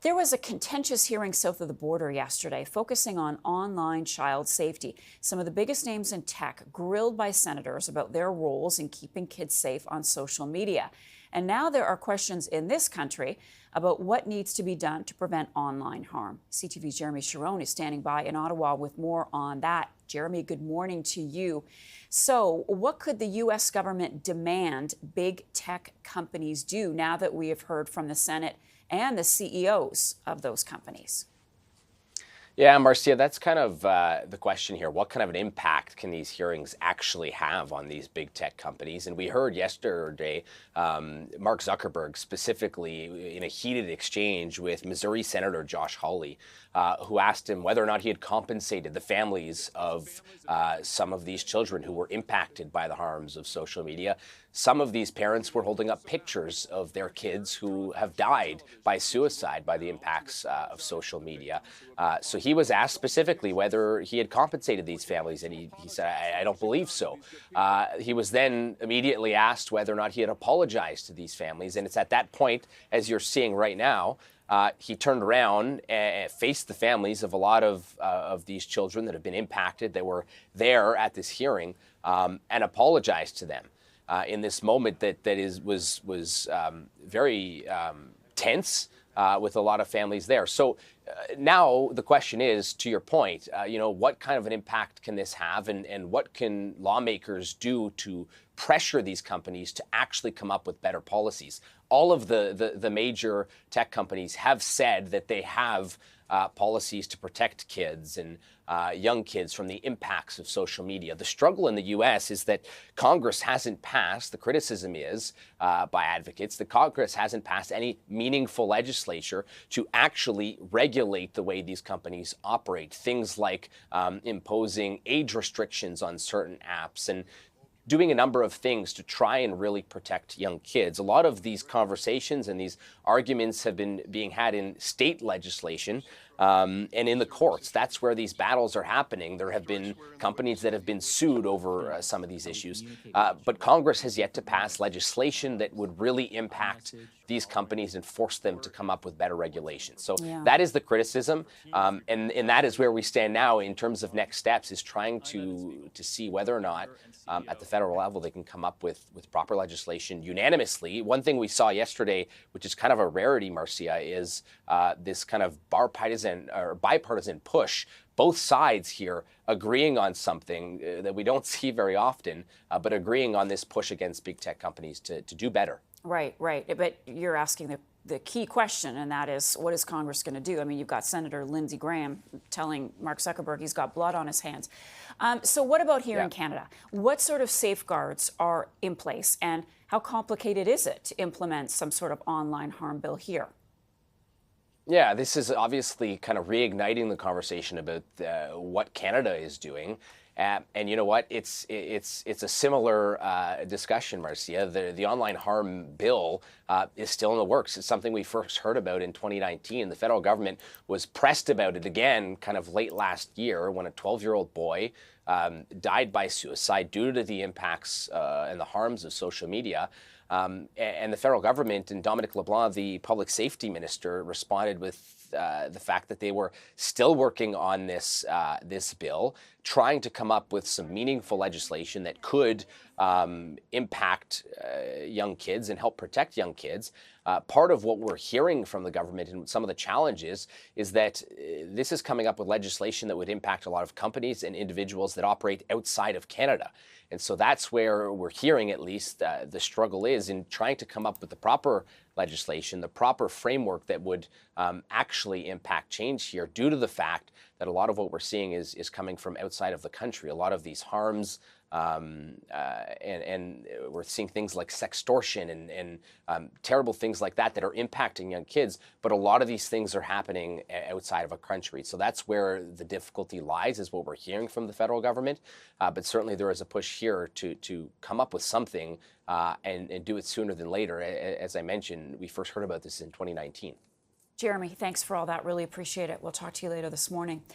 There was a contentious hearing south of the border yesterday focusing on online child safety. Some of the biggest names in tech grilled by senators about their roles in keeping kids safe on social media. And now there are questions in this country about what needs to be done to prevent online harm. CTV's Jeremy Sharon is standing by in Ottawa with more on that. Jeremy, good morning to you. So what could the U.S. government demand big tech companies do now that we have heard from the Senate and the CEOs of those companies? Yeah, Marcia, that's kind of the question here. What kind of an impact can these hearings actually have on these big tech companies? And we heard yesterday Mark Zuckerberg specifically in a heated exchange with Missouri Senator Josh Hawley, who asked him whether or not he had compensated the families of some of these children who were impacted by the harms of social media. Some of these parents were holding up pictures of their kids who have died by suicide by the impacts of social media. So he was asked specifically whether he had compensated these families, and he said, I don't believe so. He was then immediately asked whether or not he had apologized to these families. And it's at that point, as you're seeing right now, he turned around and faced the families of a lot of these children that have been impacted, that were there at this hearing, and apologized to them. In this moment that was very tense with a lot of families there. So now the question is, to your point, what kind of an impact can this have, and what can lawmakers do to pressure these companies to actually come up with better policies? All of the major tech companies have said that they have policies to protect kids and young kids from the impacts of social media. The struggle in the U.S. is that Congress hasn't passed, the criticism is by advocates, that Congress hasn't passed any meaningful legislation to actually regulate the way these companies operate. Things like imposing age restrictions on certain apps and doing a number of things to try and really protect young kids. A lot of these conversations and these arguments have been being had in state legislation and in the courts. That's where these battles are happening. There have been companies that have been sued over some of these issues, but Congress has yet to pass legislation that would really impact these companies and force them to come up with better regulations. So that is the criticism, and that is where we stand now in terms of next steps, is trying to see whether or not at the federal level they can come up with proper legislation unanimously. One thing we saw yesterday, which is kind of a rarity, Marcia, is this kind of bipartisan push. Both sides here agreeing on something that we don't see very often, but agreeing on this push against big tech companies to do better. Right. But you're asking the key question, and that is, what is Congress going to do? I mean, you've got Senator Lindsey Graham telling Mark Zuckerberg he's got blood on his hands. So what about here in Canada? What sort of safeguards are in place, and how complicated is it to implement some sort of online harm bill here? Yeah, this is obviously kind of reigniting the conversation about what Canada is doing. And you know what? It's a similar discussion, Marcia. The online harm bill is still in the works. It's something we first heard about in 2019. The federal government was pressed about it again kind of late last year when a 12-year-old boy died by suicide due to the impacts and the harms of social media. And the federal government and Dominic LeBlanc, the public safety minister, responded with the fact that they were still working on this bill, trying to come up with some meaningful legislation that could impact young kids and help protect young kids. Part of what we're hearing from the government and some of the challenges is that this is coming up with legislation that would impact a lot of companies and individuals that operate outside of Canada. And so that's where we're hearing, at least, the struggle is in trying to come up with the proper legislation, the proper framework that would actually impact change here, due to the fact that a lot of what we're seeing is coming from outside of the country. A lot of these harms, and we're seeing things like sextortion and terrible things like that are impacting young kids. But a lot of these things are happening outside of a country. So that's where the difficulty lies, is what we're hearing from the federal government. But certainly there is a push here to come up with something and do it sooner than later. As I mentioned, we first heard about this in 2019. Jeremy, thanks for all that. Really appreciate it. We'll talk to you later this morning.